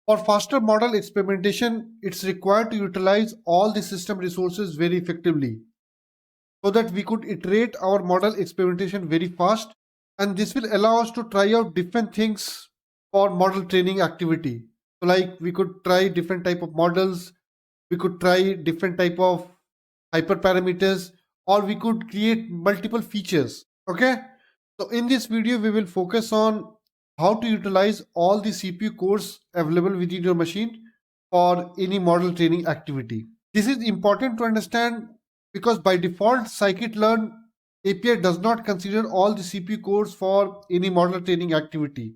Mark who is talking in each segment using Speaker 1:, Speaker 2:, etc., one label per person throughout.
Speaker 1: For faster model experimentation, it's required to utilize all the system resources very effectively so that we could iterate our model experimentation very fast, and this will allow us to try out different things for model training activity. So like we could try different type of models, we could try different type of hyperparameters, or we could create multiple features. Okay, so in this video we will focus on how to utilize all the CPU cores available within your machine for any model training activity. This is important to understand because by default scikit-learn API does not consider all the CPU cores for any model training activity.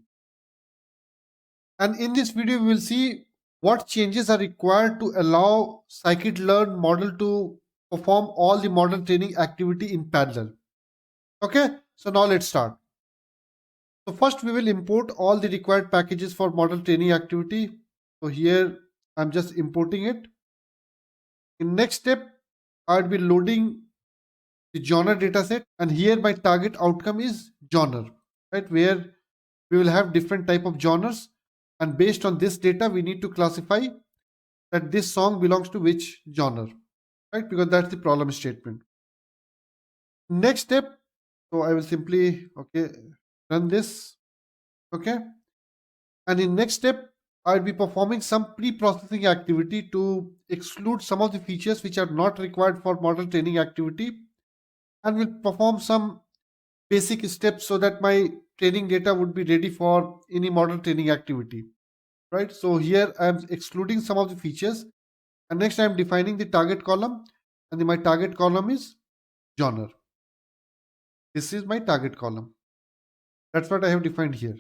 Speaker 1: And in this video we will see what changes are required to allow scikit-learn model to perform all the model training activity in parallel. Okay, so now let's start. So first we will import all the required packages for model training activity. So here I'm just importing it. In next step, I'll be loading the genre dataset, and here my target outcome is genre, right? Where we will have different type of genres, and based on this data, we need to classify that this song belongs to which genre, right? Because that's the problem statement. Next step, so I will simply run this, okay, and in next step I'll be performing some pre-processing activity to exclude some of the features which are not required for model training activity, and will perform some basic steps so that my training data would be ready for any model training activity, right? So here I'm excluding some of the features, and next I'm defining the target column, and my target column is genre. This is my target column. That's what I have defined here.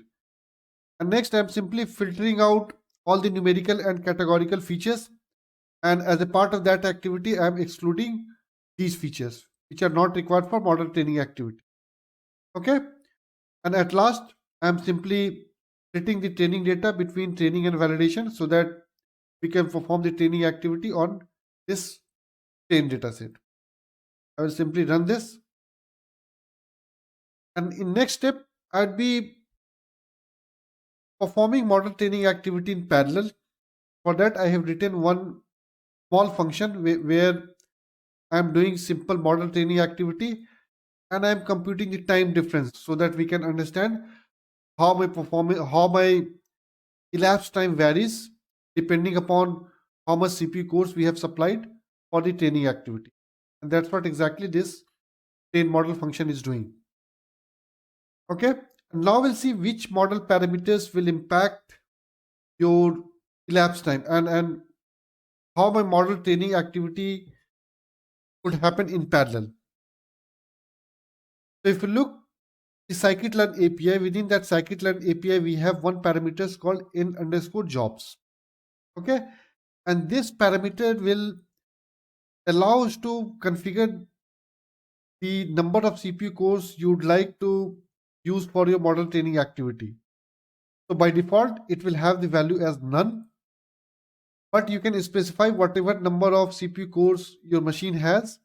Speaker 1: And next I'm simply filtering out all the numerical and categorical features, and as a part of that activity I'm excluding these features which are not required for model training activity. Okay, and at last I'm simply splitting the training data between training and validation so that we can perform the training activity on this train data set. I will simply run this, and in next step I'd be performing model training activity in parallel. For that I have written one small function where I'm doing simple model training activity, and I'm computing the time difference so that we can understand how my elapsed time varies depending upon how much CPU cores we have supplied for the training activity. And that's what exactly this train model function is doing. Okay, now we'll see which model parameters will impact your elapsed time, and how my model training activity could happen in parallel. So if you look the scikit-learn API, within that scikit-learn API we have one parameter called in_jobs. Okay, and this parameter will allow us to configure the number of CPU cores you'd like to use for your model training activity. So by default it will have the value as none, but you can specify whatever number of CPU cores your machine has,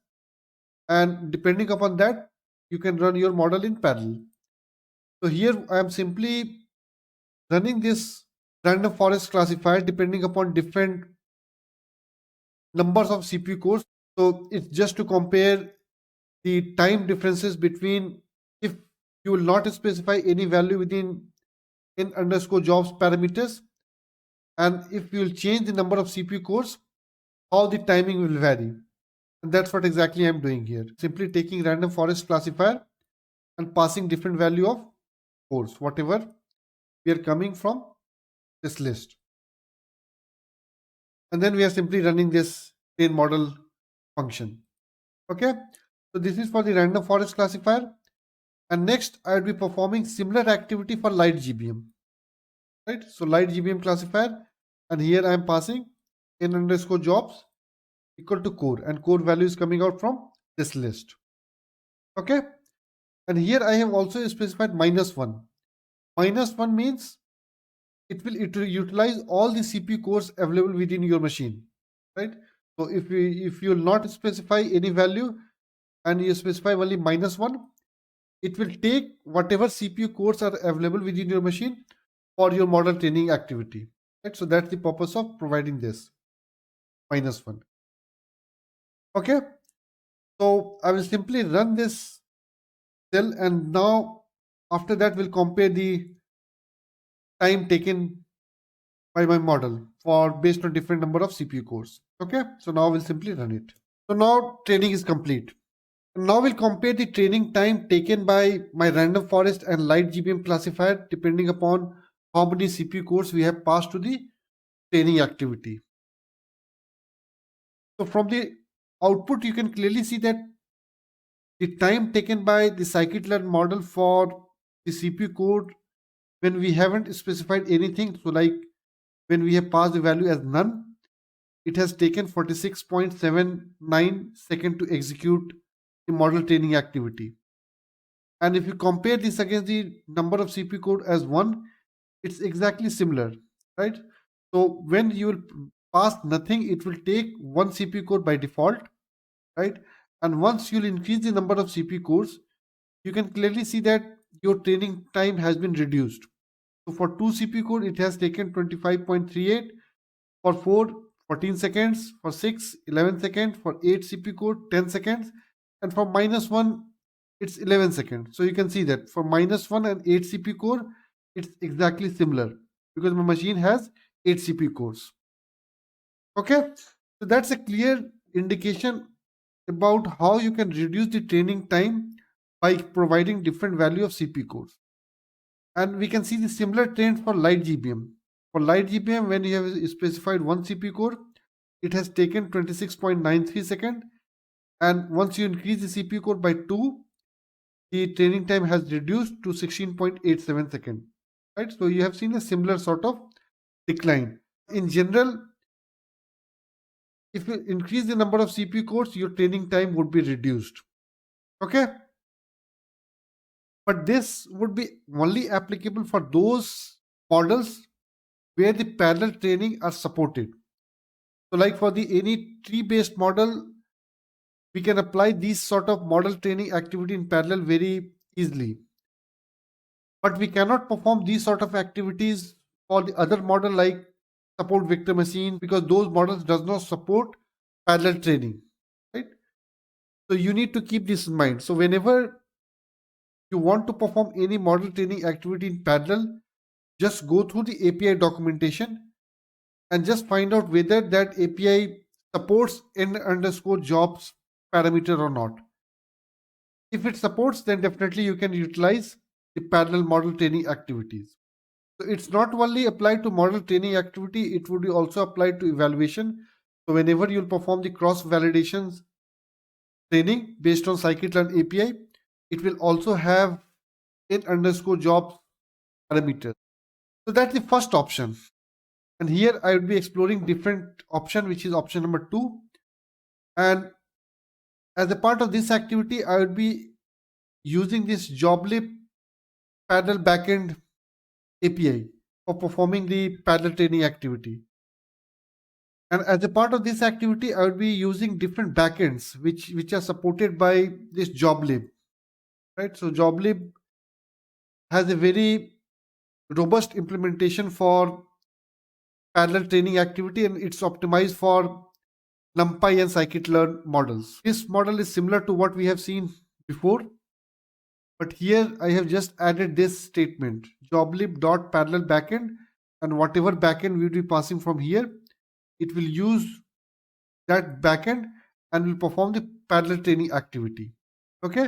Speaker 1: and depending upon that you can run your model in parallel. So here I am simply running this random forest classifier depending upon different numbers of CPU cores. So it's just to compare the time differences between, if you will not specify any value within in_jobs parameters, and if you will change the number of CPU cores, how the timing will vary. And that's what exactly I'm doing here. Simply taking random forest classifier and passing different value of cores, whatever we are coming from this list. And then we are simply running this train model function. Okay, so this is for the random forest classifier. And next I will be performing similar activity for light GBM, right? So light GBM classifier, and here I am passing in_jobs equal to core, and core value is coming out from this list. Okay, and here I have also specified -1. -1 means it will utilize all the CPU cores available within your machine, right? So if you will not specify any value and you specify only -1, it will take whatever CPU cores are available within your machine for your model training activity, right? So that's the purpose of providing this -1. Okay, so I will simply run this cell, and now after that we'll compare the time taken by my model for based on different number of CPU cores. Okay, so now we'll simply run it. So now training is complete. Now we'll compare the training time taken by my random forest and light GBM classifier depending upon how many CPU cores we have passed to the training activity. So from the output, you can clearly see that the time taken by the scikit-learn model for the CPU core when we haven't specified anything, so like when we have passed the value as none, it has taken 46.79 seconds to execute the model training activity. And if you compare this against the number of CPU core as 1, it's exactly similar, right? So when you will pass nothing, it will take 1 CPU core by default, right? And once you'll increase the number of CPU cores, you can clearly see that your training time has been reduced. So for 2 CPU core, it has taken 25.38, for 4, 14 seconds, for 6, 11 seconds, for 8 CPU core, 10 seconds, and for -1, it's 11 seconds. So you can see that for -1 and 8 CPU core, it's exactly similar because my machine has 8 CPU cores. Okay, so that's a clear indication about how you can reduce the training time by providing different value of CPU cores. And we can see the similar trend for light GBM. For light GBM, when you have specified 1 CPU core, it has taken 26.93 seconds. And once you increase the CPU core by 2, the training time has reduced to 16.87 seconds. Right? So you have seen a similar sort of decline. In general, if you increase the number of CPU cores, your training time would be reduced. Okay? But this would be only applicable for those models where the parallel training are supported. So like for the any tree-based model, we can apply these sort of model training activity in parallel very easily. But we cannot perform these sort of activities for the other model like support vector machine because those models does not support parallel training, right? So you need to keep this in mind. So whenever you want to perform any model training activity in parallel, just go through the API documentation and just find out whether that API supports n_jobs parameter or not. If it supports, then definitely you can utilize the parallel model training activities. So it's not only applied to model training activity, it would be also applied to evaluation. So whenever you'll perform the cross validations training based on scikit-learn API, it will also have n_jobs parameter. So that's the first option. And here I would be exploring different option, which is option number 2. And as a part of this activity, I would be using this joblib parallel backend API for performing the parallel training activity. And as a part of this activity, I would be using different backends which are supported by this joblib, right? So joblib has a very robust implementation for parallel training activity, and it's optimized for NumPy and scikit-learn models. This model is similar to what we have seen before, but here I have just added this statement joblib.parallel backend, and whatever backend we will be passing from here, it will use that backend and will perform the parallel training activity. Okay,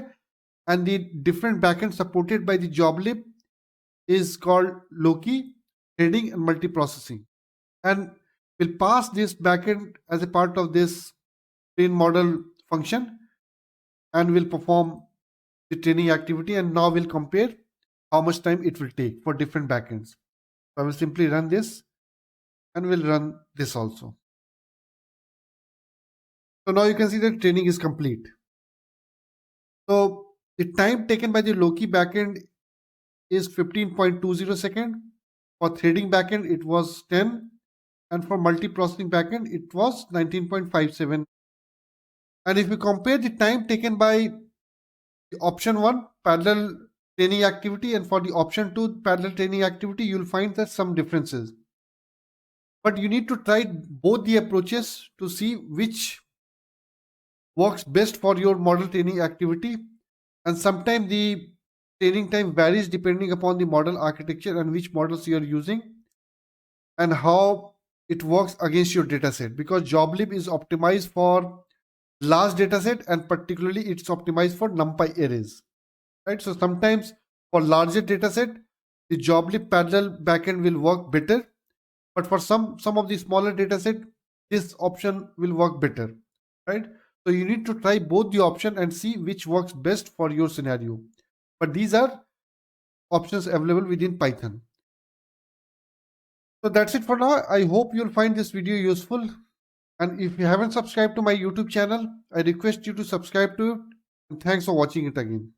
Speaker 1: and the different backend supported by the joblib is called Loki, threading, and multiprocessing, and we'll pass this backend as a part of this train model function, and we'll perform the training activity. And now we'll compare how much time it will take for different backends. So I will simply run this, and we'll run this also. So now you can see that training is complete. So the time taken by the Loki backend is 15.20 seconds. For threading backend, it was 10. And for multiprocessing backend, it was 19.57. And if we compare the time taken by the option 1, parallel training activity, and for the option 2, parallel training activity, you'll find that some differences. But you need to try both the approaches to see which works best for your model training activity. And sometimes the training time varies depending upon the model architecture and which models you are using and how it works against your dataset, because joblib is optimized for large dataset and particularly it's optimized for numpy arrays, right? So sometimes for larger dataset the joblib parallel backend will work better, but for some of the smaller dataset this option will work better, right? So you need to try both the option and see which works best for your scenario, but these are options available within Python. So that's it for now. I hope you'll find this video useful. And if you haven't subscribed to my YouTube channel, I request you to subscribe to it. And thanks for watching it again.